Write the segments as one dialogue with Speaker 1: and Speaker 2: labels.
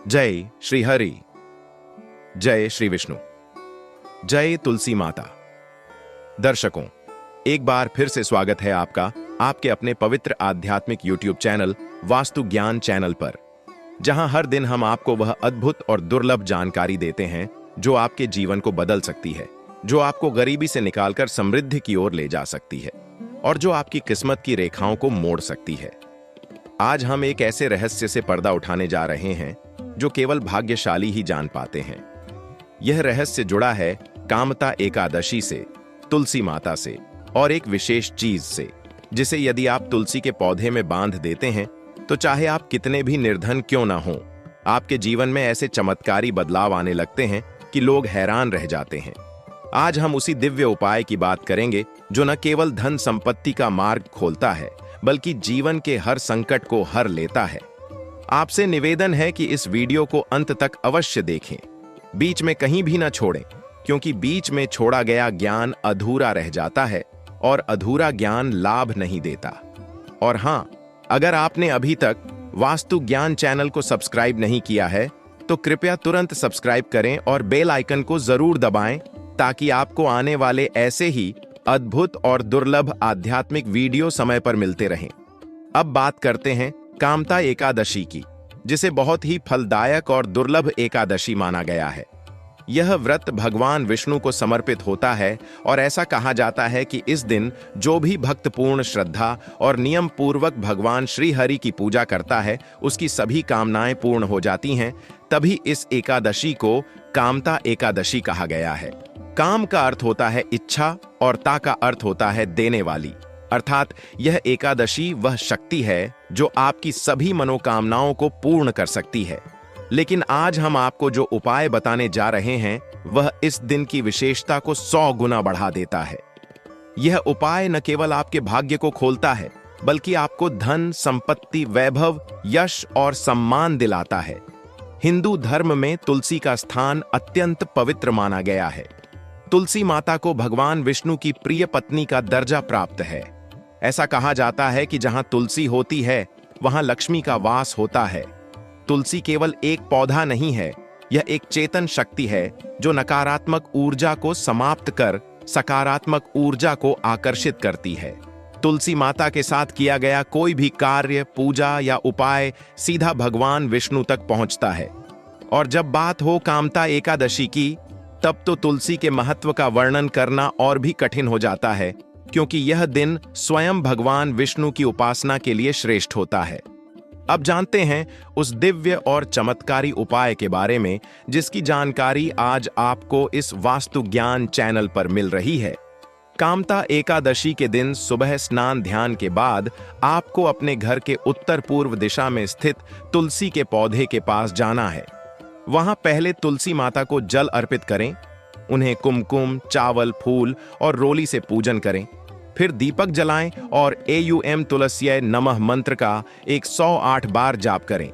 Speaker 1: जय श्री हरि, जय श्री विष्णु, जय तुलसी माता। दर्शकों, एक बार फिर से स्वागत है आपका आपके अपने पवित्र आध्यात्मिक YouTube चैनल वास्तु ज्ञान चैनल पर, जहां हर दिन हम आपको वह अद्भुत और दुर्लभ जानकारी देते हैं जो आपके जीवन को बदल सकती है, जो आपको गरीबी से निकालकर समृद्धि की ओर ले जा सकती है और जो आपकी किस्मत की रेखाओं को मोड़ सकती है। आज हम एक ऐसे रहस्य से पर्दा उठाने जा रहे हैं जो केवल भाग्यशाली ही जान पाते हैं। यह रहस्य जुड़ा है कामता एकादशी से, तुलसी माता से और एक विशेष चीज से, जिसे यदि आप तुलसी के पौधे में बांध देते हैं तो चाहे आप कितने भी निर्धन क्यों ना हो, आपके जीवन में ऐसे चमत्कारी बदलाव आने लगते हैं कि लोग हैरान रह जाते हैं। आज हम उसी दिव्य उपाय की बात करेंगे जो न केवल धन संपत्ति का मार्ग खोलता है, बल्कि जीवन के हर संकट को हर लेता है। आपसे निवेदन है कि इस वीडियो को अंत तक अवश्य देखें, बीच में कहीं भी न छोड़ें, क्योंकि बीच में छोड़ा गया ज्ञान अधूरा रह जाता है और अधूरा ज्ञान लाभ नहीं देता। और हां, अगर आपने अभी तक वास्तु ज्ञान चैनल को सब्सक्राइब नहीं किया है तो कृपया तुरंत सब्सक्राइब करें और बेल आइकन को जरूर दबाएं, ताकि आपको आने वाले ऐसे ही अद्भुत और दुर्लभ आध्यात्मिक वीडियो समय पर मिलते रहें। अब बात करते हैं कामता एकादशी की, जिसे बहुत ही फलदायक और दुर्लभ एकादशी माना गया है। यह व्रत भगवान विष्णु को समर्पित होता है और ऐसा कहा जाता है कि इस दिन जो भी भक्तपूर्ण श्रद्धा और नियम पूर्वक भगवान श्री हरि की पूजा करता है, उसकी सभी कामनाएं पूर्ण हो जाती हैं। तभी इस एकादशी को कामता एकादशी कहा गया है। काम का अर्थ होता है इच्छा और ता का अर्थ होता है देने वाली, अर्थात यह एकादशी वह शक्ति है जो आपकी सभी मनोकामनाओं को पूर्ण कर सकती है। लेकिन आज हम आपको जो उपाय बताने जा रहे हैं वह इस दिन की विशेषता को 100 गुना बढ़ा देता है। यह उपाय न केवल आपके भाग्य को खोलता है, बल्कि आपको धन, संपत्ति, वैभव, यश और सम्मान दिलाता है। हिंदू धर्म में तुलसी का स्थान अत्यंत पवित्र माना गया है। तुलसी माता को भगवान विष्णु की प्रिय पत्नी का दर्जा प्राप्त है। ऐसा कहा जाता है कि जहां तुलसी होती है वहां लक्ष्मी का वास होता है। तुलसी केवल एक पौधा नहीं है, यह एक चेतन शक्ति है जो नकारात्मक ऊर्जा को समाप्त कर सकारात्मक ऊर्जा को आकर्षित करती है। तुलसी माता के साथ किया गया कोई भी कार्य, पूजा या उपाय सीधा भगवान विष्णु तक पहुंचता है। और जब बात हो कामता एकादशी की, तब तो तुलसी के महत्व का वर्णन करना और भी कठिन हो जाता है, क्योंकि यह दिन स्वयं भगवान विष्णु की उपासना के लिए श्रेष्ठ होता है। अब जानते हैं उस दिव्य और चमत्कारी उपाय के बारे में, जिसकी जानकारी आज आपको इस वास्तु ज्ञान चैनल पर मिल रही है। कामता एकादशी के दिन सुबह स्नान ध्यान के बाद आपको अपने घर के उत्तर पूर्व दिशा में स्थित तुलसी के पौधे के पास जाना है। वहां पहले तुलसी माता को जल अर्पित करें, उन्हें कुमकुम, चावल, फूल और रोली से पूजन करें। फिर दीपक जलाएं और एयुएम तुलस्यै नमः मंत्र का 108 बार जाप करें।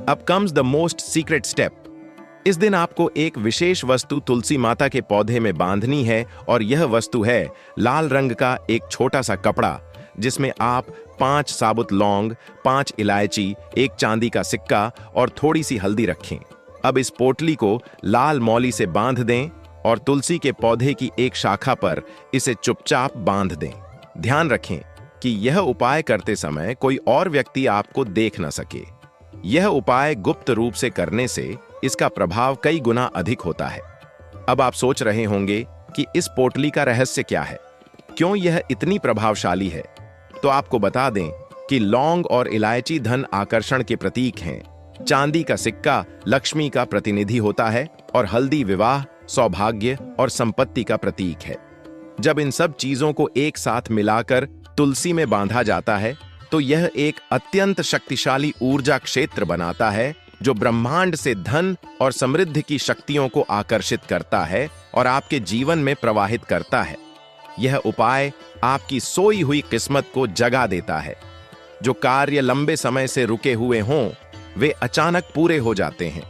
Speaker 1: अब comes the most secret step. इस दिन आपको एक विशेष वस्तु तुलसी माता के पौधे में बांधनी है, और यह वस्तु है लाल रंग का एक छोटा सा कपड़ा, जिसमें आप 5 साबुत लौंग, 5 इलायची, एक चांदी का सिक्का और थोड़ी सी हल्दी रखें। अब इस पोटली को लाल मौली से बांध दें और तुलसी के पौधे की एक शाखा पर इसे चुपचाप बांध दें। ध्यान रखें कि यह उपाय करते समय कोई और व्यक्ति आपको देख न सके। यह उपाय गुप्त रूप से करने से इसका प्रभाव कई गुना अधिक होता है। अब आप सोच रहे होंगे कि इस पोटली का रहस्य क्या है, क्यों यह इतनी प्रभावशाली है? तो आपको बता दें कि लौंग और इलायची धन आकर्षण के प्रतीक हैं, चांदी का सिक्का लक्ष्मी का प्रतिनिधि होता है और हल्दी विवाह, सौभाग्य और संपत्ति का प्रतीक है। जब इन सब चीजों को एक साथ मिलाकर तुलसी में बांधा जाता है तो यह एक अत्यंत शक्तिशाली ऊर्जा क्षेत्र बनाता है, जो ब्रह्मांड से धन और समृद्धि की शक्तियों को आकर्षित करता है और आपके जीवन में प्रवाहित करता है। यह उपाय आपकी सोई हुई किस्मत को जगा देता है। जो कार्य लंबे समय से रुके हुए हों, वे अचानक पूरे हो जाते हैं।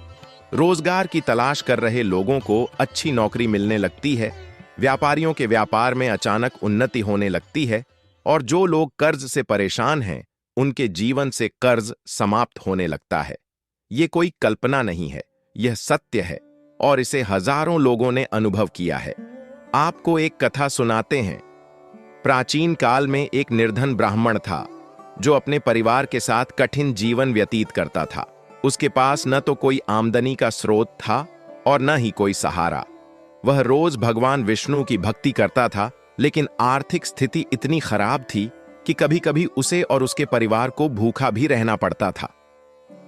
Speaker 1: रोजगार की तलाश कर रहे लोगों को अच्छी नौकरी मिलने लगती है, व्यापारियों के व्यापार में अचानक उन्नति होने लगती है, और जो लोग कर्ज से परेशान हैं, उनके जीवन से कर्ज समाप्त होने लगता है। ये कोई कल्पना नहीं है, यह सत्य है और इसे हजारों लोगों ने अनुभव किया है। आपको एक कथा सुनाते हैं। प्राचीन काल में एक निर्धन ब्राह्मण था जो अपने परिवार के साथ कठिन जीवन व्यतीत करता था। उसके पास न तो कोई आमदनी का स्रोत था और न ही कोई सहारा। वह रोज भगवान विष्णु की भक्ति करता था, लेकिन आर्थिक स्थिति इतनी खराब थी कि कभी कभी उसे और उसके परिवार को भूखा भी रहना पड़ता था।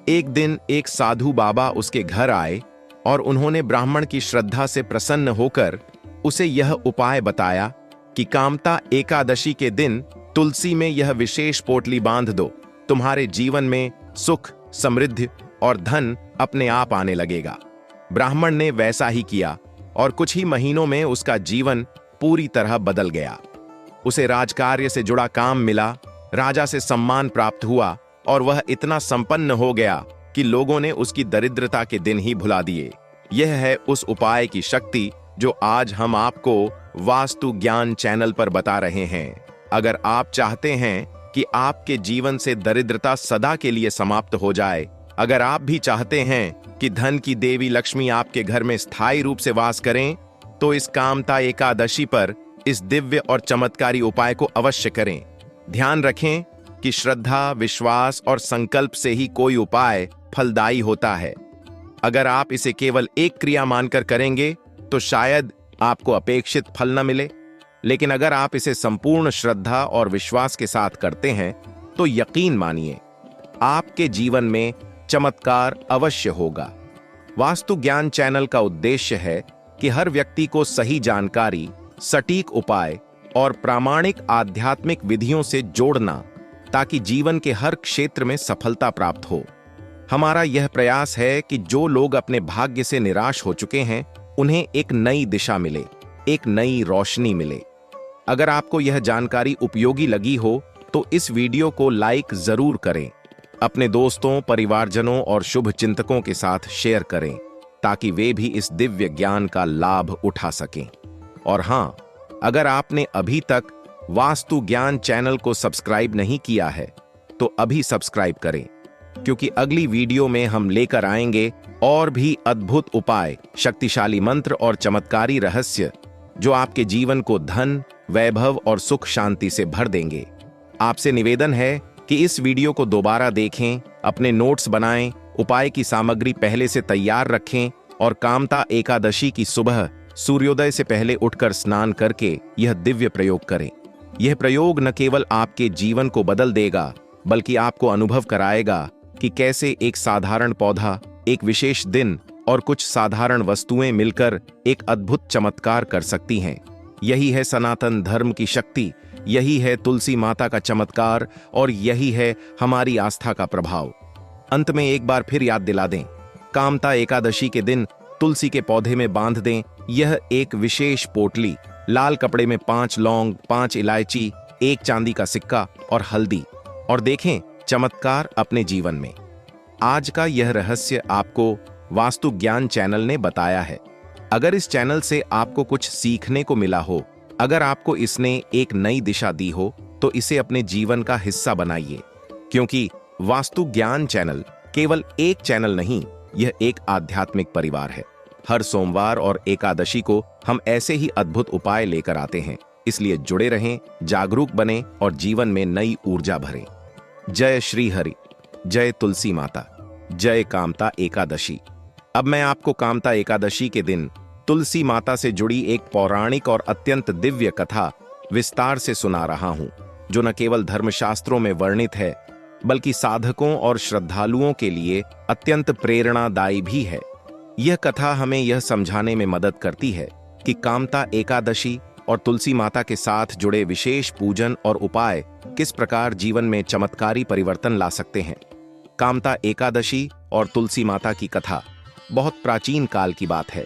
Speaker 1: एक दिन एक साधु बाबा उसके घर आए और उन्होंने ब्राह्मण की श्रद्धा से प्रसन्न होकर उसे यह उपाय बताया कि कामता एकादशी के दिन तुलसी में यह विशेष पोटली बांध दो, तुम्हारे जीवन में सुख, समृद्धि और धन अपने आप आने लगेगा। ब्राह्मण ने वैसा ही किया और कुछ ही महीनों में उसका जीवन पूरी तरह बदल गया। उसे राजकार्य से जुड़ा काम मिला, राजा से सम्मान प्राप्त हुआ और वह इतना संपन्न हो गया कि लोगों ने उसकी दरिद्रता के दिन ही भुला दिए। यह है उस उपाय की शक्ति जो आज हम आपको वास्तु ज्ञान चैनल पर बता रहे हैं। अगर आप चाहते हैं कि आपके जीवन से दरिद्रता सदा के लिए समाप्त हो जाए, अगर आप भी चाहते हैं कि धन की देवी लक्ष्मी आपके घर में स्थायी रूप से वास करें, तो इस कामता एकादशी पर इस दिव्य और चमत्कारी उपाय को अवश्य करें। ध्यान रखें कि श्रद्धा, विश्वास और संकल्प से ही कोई उपाय फलदायी होता है। अगर आप इसे केवल एक क्रिया मानकर करेंगे तो शायद आपको अपेक्षित फल न मिले, लेकिन अगर आप इसे संपूर्ण श्रद्धा और विश्वास के साथ करते हैं तो यकीन मानिए आपके जीवन में चमत्कार अवश्य होगा। वास्तु ज्ञान चैनल का उद्देश्य है कि हर व्यक्ति को सही जानकारी, सटीक उपाय और प्रामाणिक आध्यात्मिक विधियों से जोड़ना, ताकि जीवन के हर क्षेत्र में सफलता प्राप्त हो। हमारा यह प्रयास है कि जो लोग अपने भाग्य से निराश हो चुके हैं, उन्हें एक नई दिशा मिले, एक नई रोशनी मिले। अगर आपको यह जानकारी उपयोगी लगी हो तो इस वीडियो को लाइक जरूर करें, अपने दोस्तों, परिवारजनों और शुभ चिंतकों के साथ शेयर करें, ताकि वे भी इस दिव्य ज्ञान का लाभ उठा सकें। और हाँ, अगर आपने अभी तक वास्तु ज्ञान चैनल को सब्सक्राइब नहीं किया है तो अभी सब्सक्राइब करें, क्योंकि अगली वीडियो में हम लेकर आएंगे और भी अद्भुत उपाय, शक्तिशाली मंत्र और चमत्कारी रहस्य जो आपके जीवन को धन, वैभव और सुख शांति से भर देंगे। आपसे निवेदन है कि इस वीडियो को दोबारा देखें, अपने नोट्स बनाएं, उपाय की सामग्री पहले से तैयार रखें और कामता एकादशी की सुबह सूर्योदय से पहले उठकर स्नान करके यह दिव्य प्रयोग करें। यह प्रयोग न केवल आपके जीवन को बदल देगा, बल्कि आपको अनुभव कराएगा कि कैसे एक साधारण पौधा, एक विशेष दिन और कुछ साधारण वस्तुएं मिलकर एक अद्भुत चमत्कार कर सकती हैं। यही है सनातन धर्म की शक्ति, यही है तुलसी माता का चमत्कार और यही है हमारी आस्था का प्रभाव। अंत में एक बार फिर याद दिला दें, कामता एकादशी के दिन तुलसी के पौधे में बांध दें यह एक विशेष पोटली, लाल कपड़े में 5 लौंग, 5 इलायची, 1 चांदी का सिक्का और हल्दी, और देखें चमत्कार अपने जीवन में। आज का यह रहस्य आपको वास्तु ज्ञान चैनल ने बताया है। अगर इस चैनल से आपको कुछ सीखने को मिला हो, अगर आपको इसने एक नई दिशा दी हो, तो इसे अपने जीवन का हिस्सा बनाइए, क्योंकि वास्तु ज्ञान चैनल केवल एक चैनल नहीं, यह एक आध्यात्मिक परिवार है। हर सोमवार और एकादशी को हम ऐसे ही अद्भुत उपाय लेकर आते हैं, इसलिए जुड़े रहें, जागरूक बनें और जीवन में नई ऊर्जा भरें। जय श्री हरि, जय तुलसी माता, जय कामता एकादशी। अब मैं आपको कामता एकादशी के दिन तुलसी माता से जुड़ी एक पौराणिक और अत्यंत दिव्य कथा विस्तार से सुना रहा हूं, जो न केवल धर्मशास्त्रों में वर्णित है, बल्कि साधकों और श्रद्धालुओं के लिए अत्यंत प्रेरणादायी भी है। यह कथा हमें यह समझाने में मदद करती है कि कामता एकादशी और तुलसी माता के साथ जुड़े विशेष पूजन और उपाय किस प्रकार जीवन में चमत्कारी परिवर्तन ला सकते हैं। कामता एकादशी और तुलसी माता की कथा बहुत प्राचीन काल की बात है।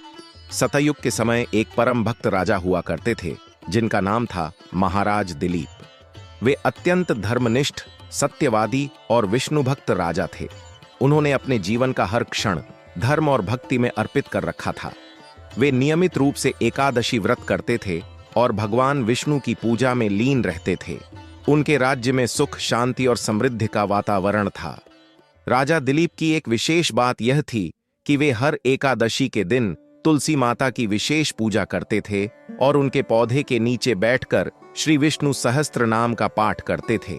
Speaker 1: सतयुग के समय एक परम भक्त राजा हुआ करते थे, जिनका नाम था महाराज दिलीप। वे अत्यंत धर्मनिष्ठ, सत्यवादी और विष्णु भक्त राजा थे। उन्होंने अपने जीवन का हर क्षण धर्म और भक्ति में अर्पित कर रखा था। वे नियमित रूप से एकादशी व्रत करते थे और भगवान विष्णु की पूजा में लीन रहते थे। उनके राज्य में सुख, शांति और समृद्धि का वातावरण था। राजा दिलीप की एक विशेष बात यह थी कि वे हर एकादशी के दिन तुलसी माता की विशेष पूजा करते थे और उनके पौधे के नीचे बैठकर श्री विष्णु सहस्त्र नाम का पाठ करते थे।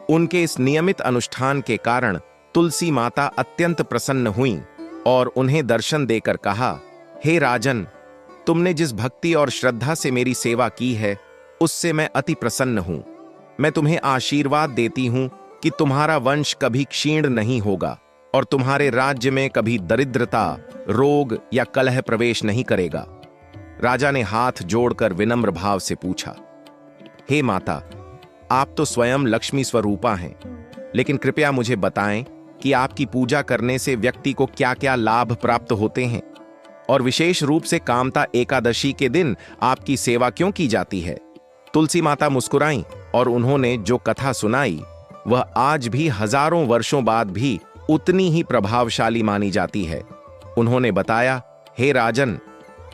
Speaker 1: उनके इस नियमित अनुष्ठान के कारण तुलसी माता अत्यंत प्रसन्न हुईं और उन्हें दर्शन देकर कहा, हे राजन, तुमने जिस भक्ति और श्रद्धा से मेरी सेवा की है उससे मैं अति प्रसन्न हूं। मैं तुम्हें आशीर्वाद देती हूं कि तुम्हारा वंश कभी क्षीण नहीं होगा और तुम्हारे राज्य में कभी दरिद्रता, रोग या कलह प्रवेश नहीं करेगा। राजा ने हाथ जोड़कर विनम्र भाव से पूछा, हे माता, आप तो स्वयं लक्ष्मी स्वरूपा हैं, लेकिन कृपया मुझे बताएं कि आपकी पूजा करने से व्यक्ति को क्या-क्या लाभ प्राप्त होते हैं और विशेष रूप से कामता एकादशी के दिन आपकी सेवा क्यों की जाती है। तुलसी माता मुस्कुराईं और उन्होंने जो कथा सुनाई वह आज भी हजारों वर्षों बाद भी उतनी ही प्रभावशाली मानी जाती है। उन्होंने बताया, हे राजन,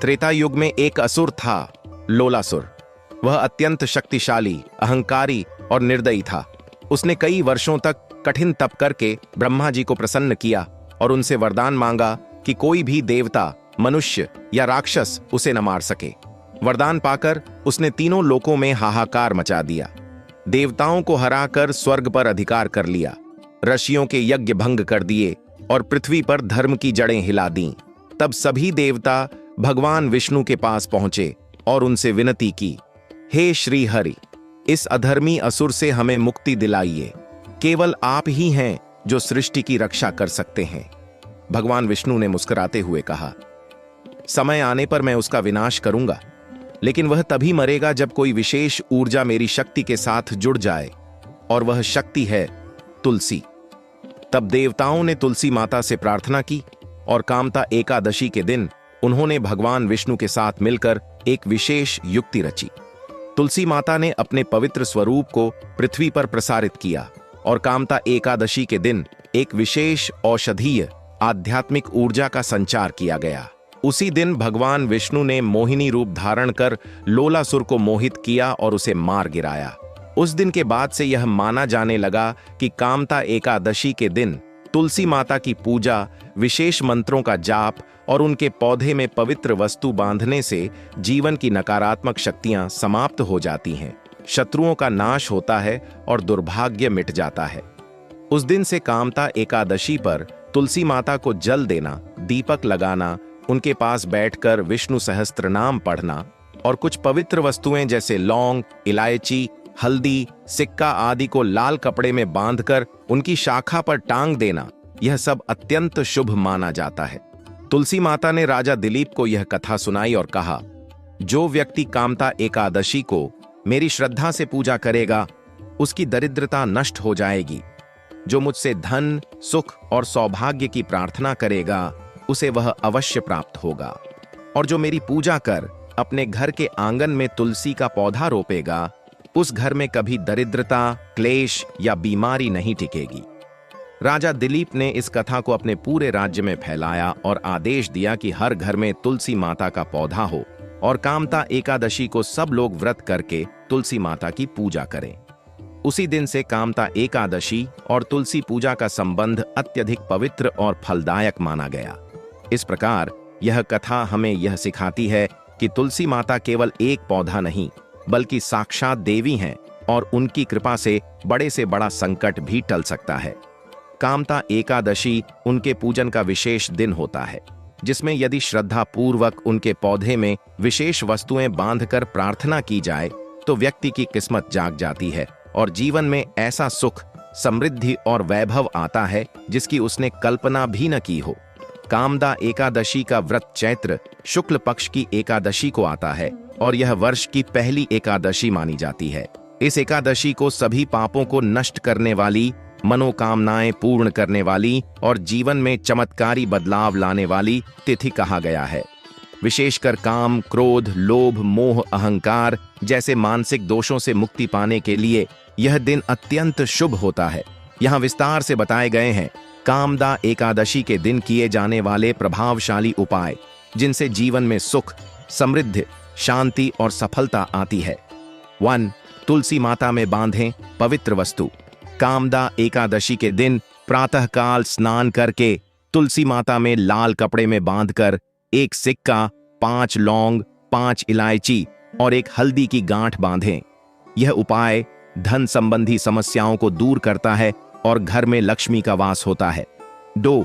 Speaker 1: त्रेता युग में एक असुर था, लोलासुर। वह अत्यंत शक्तिशाली, अहंकारी और निर्दयी था। उसने कई वर्षों तक कठिन तप करके ब्रह्मा जी को प्रसन्न किया और उनसे वरदान मांगा कि कोई भी देवता, मनुष्य या राक्षस उसे न मार सके। वरदान पाकर उसने तीनों लोकों में हाहाकार मचा दिया। देवताओं को हराकर स्वर्ग पर अधिकार कर लिया, ऋषियों के यज्ञ भंग कर दिए और पृथ्वी पर धर्म की जड़ें हिला दीं। तब सभी देवता भगवान विष्णु के पास पहुंचे और उनसे विनती की, हे श्री हरि, इस अधर्मी असुर से हमें मुक्ति दिलाइए। केवल आप ही हैं जो सृष्टि की रक्षा कर सकते हैं। भगवान विष्णु ने मुस्कुराते हुए कहा, समय आने पर मैं उसका विनाश करूंगा, लेकिन वह तभी मरेगा जब कोई विशेष ऊर्जा मेरी शक्ति के साथ जुड़ जाए, और वह शक्ति है तुलसी। तब देवताओं ने तुलसी माता से प्रार्थना की और कामता एकादशी के दिन उन्होंने भगवान विष्णु के साथ मिलकर एक विशेष युक्ति रची। तुलसी माता ने अपने पवित्र स्वरूप को पृथ्वी पर प्रसारित किया और कामता एकादशी के दिन एक विशेष औषधीय आध्यात्मिक ऊर्जा का संचार किया गया। उसी दिन भगवान विष्णु ने मोहिनी रूप धारण कर लोलासुर को मोहित किया और उसे मार गिराया। उस दिन के बाद से यह माना जाने लगा कि कामता एकादशी के दिन तुलसी माता की पूजा, विशेष मंत्रों का जाप और उनके पौधे में पवित्र वस्तु बांधने से जीवन की नकारात्मक शक्तियां समाप्त हो जाती हैं, शत्रुओं का नाश होता है और दुर्भाग्य मिट जाता है। उस दिन से कामता एकादशी पर तुलसी माता को जल देना, दीपक लगाना, उनके पास बैठकर विष्णु सहस्त्र नाम पढ़ना और कुछ पवित्र वस्तुएं जैसे लौंग, इलायची, हल्दी, सिक्का आदि को लाल कपड़े में बांधकर उनकी शाखा पर टांग देना, यह सब अत्यंत शुभ माना जाता है। तुलसी माता ने राजा दिलीप को यह कथा सुनाई और कहा, जो व्यक्ति कामता एकादशी को मेरी श्रद्धा से पूजा करेगा उसकी दरिद्रता नष्ट हो जाएगी। जो मुझसे धन, सुख और सौभाग्य की प्रार्थना करेगा उसे वह अवश्य प्राप्त होगा। और जो मेरी पूजा कर अपने घर के आंगन में तुलसी का पौधा रोपेगा उस घर में कभी दरिद्रता, क्लेश या बीमारी नहीं टिकेगी। राजा दिलीप ने इस कथा को अपने पूरे राज्य में फैलाया और आदेश दिया कि हर घर में तुलसी माता का पौधा हो और कामता एकादशी को सब लोग व्रत करके तुलसी माता की पूजा करें। उसी दिन से कामता एकादशी और तुलसी पूजा का संबंध अत्यधिक पवित्र और फलदायक माना गया। इस प्रकार यह कथा हमें यह सिखाती है कि तुलसी माता केवल एक पौधा नहीं बल्कि साक्षात देवी हैं और उनकी कृपा से बड़ा संकट भी टल सकता है। कामता एकादशी उनके पूजन का विशेष दिन होता है, जिसमें यदि श्रद्धा पूर्वक उनके पौधे में विशेष वस्तुएं बांधकर प्रार्थना की जाए तो व्यक्ति की किस्मत जाग जाती है और जीवन में ऐसा सुख, समृद्धि और वैभव आता है जिसकी उसने कल्पना भी न की हो। कामदा एकादशी का व्रत चैत्र शुक्ल पक्ष की एकादशी को आता है और यह वर्ष की पहली एकादशी मानी जाती है। इस एकादशी को सभी पापों को नष्ट करने वाली, मनोकामनाएं पूर्ण करने वाली और जीवन में चमत्कारी बदलाव लाने वाली तिथि कहा गया है। विशेषकर काम, क्रोध, लोभ, मोह, अहंकार जैसे मानसिक दोषों से मुक्ति पाने के लिए यह दिन अत्यंत शुभ होता है। यहाँ विस्तार से बताए गए हैं कामदा एकादशी के दिन किए जाने वाले प्रभावशाली उपाय जिनसे जीवन में सुख, समृद्धि, शांति और सफलता आती है। 1. तुलसी माता में बांधें पवित्र वस्तु। कामदा एकादशी के दिन प्रातःकाल स्नान करके तुलसी माता में लाल कपड़े में बांधकर एक सिक्का, 5 लौंग, 5 इलायची और एक हल्दी की गांठ बांधें। यह उपाय धन संबंधी समस्याओं को दूर करता है और घर में लक्ष्मी का वास होता है। 2.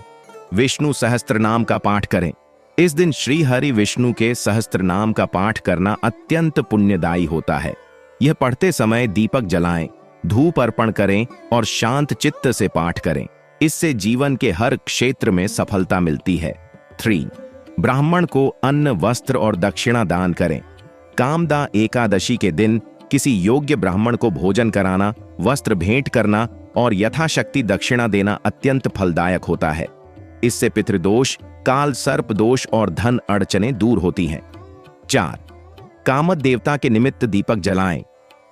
Speaker 1: विष्णु सहस्त्र नाम का पाठ करें। इस दिन श्री हरि विष्णु के सहस्त्र नाम का पाठ करना अत्यंत पुण्यदायी होता है। यह पढ़ते समय दीपक जलाएं, धूप अर्पण करें और शांत चित्त से पाठ करें। इससे जीवन के हर क्षेत्र में सफलता मिलती है। 3. ब्राह्मण को अन्न, वस्त्र और दक्षिणा दान करें। कामदा एकादशी के दिन किसी योग्य ब्राह्मण को भोजन कराना, वस्त्र भेंट करना और यथाशक्ति दक्षिणा देना अत्यंत फलदायक होता है। इससे पितृदोष, काल सर्प दोष और धन अड़चने दूर होती हैं। 4. कामद देवता के निमित्त दीपक जलाएं।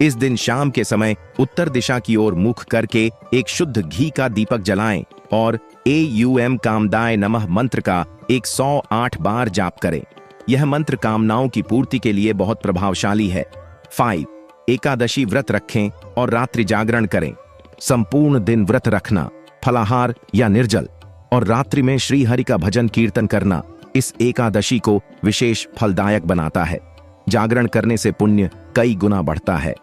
Speaker 1: इस दिन शाम के समय उत्तर दिशा की ओर मुख करके एक शुद्ध घी का दीपक जलाएं और एयूएम कामदाय नमः मंत्र का 108 बार जाप करें। यह मंत्र कामनाओं की पूर्ति के लिए बहुत प्रभावशाली है। 5. एकादशी व्रत रखें और रात्रि जागरण करें। संपूर्ण दिन व्रत रखना, फलाहार या निर्जल और रात्रि में श्री हरि का भजन कीर्तन करना इस एकादशी को विशेष फलदायक बनाता है। जागरण करने से पुण्य कई गुना बढ़ता है।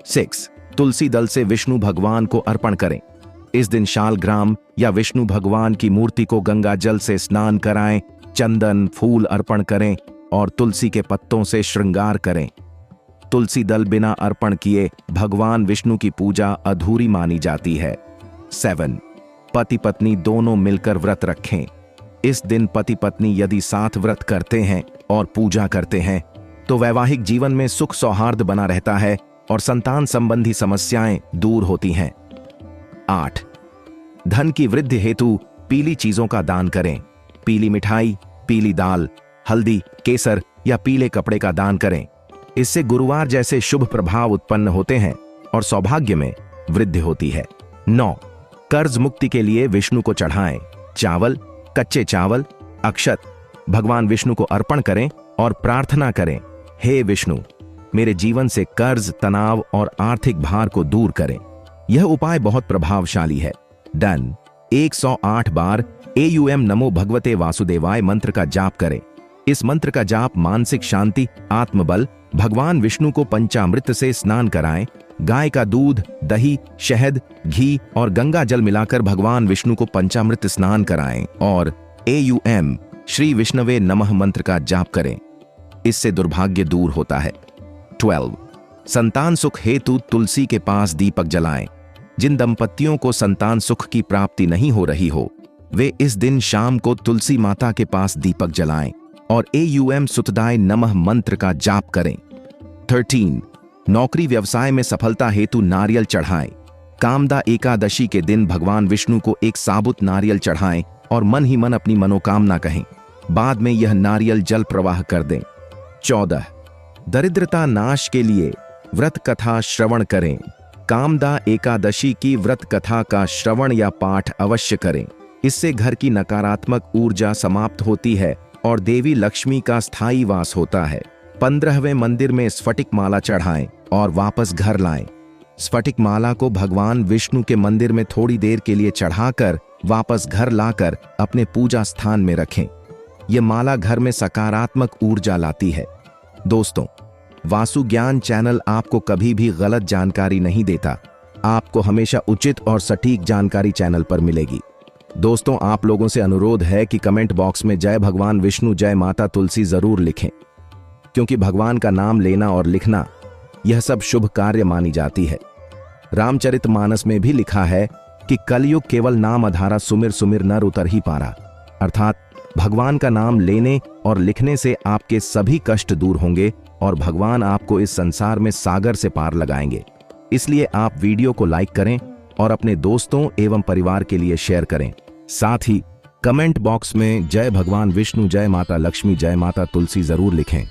Speaker 1: 6. तुलसी दल से विष्णु भगवान को अर्पण करें। इस दिन शालग्राम या विष्णु भगवान की मूर्ति को गंगा जल से स्नान कराएं, चंदन, फूल अर्पण करें और तुलसी के पत्तों से श्रृंगार करें। तुलसी दल बिना अर्पण किए भगवान विष्णु की पूजा अधूरी मानी जाती है। 7. पति पत्नी दोनों मिलकर व्रत रखें। इस दिन पति पत्नी यदि साथ व्रत करते हैं और पूजा करते हैं तो वैवाहिक जीवन में सुख सौहार्द बना रहता है और संतान संबंधी समस्याएं दूर होती हैं। 8. धन की वृद्धि हेतु पीली चीजों का दान करें। पीली मिठाई, पीली दाल, हल्दी, केसर या पीले कपड़े का दान करें। इससे गुरुवार जैसे शुभ प्रभाव उत्पन्न होते हैं और सौभाग्य में वृद्धि होती है। 9. कर्ज मुक्ति के लिए विष्णु को चढ़ाएं। चावल, कच्चे चावल, अक्षत भगवान विष्णु को अर्पण करें और प्रार्थना करें, हे विष्णु, मेरे जीवन से कर्ज, तनाव और आर्थिक भार को दूर करें। यह उपाय बहुत प्रभावशाली है। डन। 108 बार एयूएम नमो भगवते वासुदेवाय मंत्र का जाप करें। इस मंत्र का जाप मानसिक शांति, आत्मबल, भगवान विष्णु को पंचामृत से स्नान कराएं, गाय का दूध, दही, शहद, घी और गंगा जल मिलाकर भगवान विष्णु को पंचामृत स्नान कराएं और एयूएम श्री विष्णवे नमः मंत्र का जाप करें। इससे दुर्भाग्य दूर होता है। 12. संतान सुख हेतु तुलसी के पास दीपक जलाएं। जिन दंपतियों को संतान सुख की प्राप्ति नहीं हो रही हो वे इस दिन शाम को तुलसी माता के पास दीपक जलाएं और एयूएम सुतदाय नमः मंत्र का जाप करें। 13. नौकरी व्यवसाय में सफलता हेतु नारियल चढ़ाएं। कामदा एकादशी के दिन भगवान विष्णु को एक साबुत नारियल चढ़ाएं और मन ही मन अपनी मनोकामना कहें। बाद में यह नारियल जल प्रवाह कर दें। 14. दरिद्रता नाश के लिए व्रत कथा श्रवण करें। कामदा एकादशी की व्रत कथा का श्रवण या पाठ अवश्य करें। इससे घर की नकारात्मक ऊर्जा समाप्त होती है और देवी लक्ष्मी का स्थायी वास होता है। 15वें मंदिर में स्फटिक माला चढ़ाएं और वापस घर लाएं। स्फटिक माला को भगवान विष्णु के मंदिर में थोड़ी देर के लिए चढ़ाकर वापस घर लाकर अपने पूजा स्थान में रखें। यह माला घर में सकारात्मक ऊर्जा लाती है। दोस्तों, वासु ज्ञान चैनल आपको कभी भी गलत जानकारी नहीं देता। आपको हमेशा उचित और सटीक जानकारी चैनल पर मिलेगी। दोस्तों, आप लोगों से अनुरोध है कि कमेंट बॉक्स में जय भगवान विष्णु, जय माता तुलसी जरूर लिखें, क्योंकि भगवान का नाम लेना और लिखना यह सब शुभ कार्य मानी जाती है। रामचरितमानस में भी लिखा है कि कलयुग केवल नाम आधारा, सुमिर सुमिर नर उतर ही पारा। अर्थात भगवान का नाम लेने और लिखने से आपके सभी कष्ट दूर होंगे और भगवान आपको इस संसार में सागर से पार लगाएंगे। इसलिए आप वीडियो को लाइक करें और अपने दोस्तों एवं परिवार के लिए शेयर करें। साथ ही कमेंट बॉक्स में जय भगवान विष्णु, जय माता लक्ष्मी, जय माता तुलसी जरूर लिखें।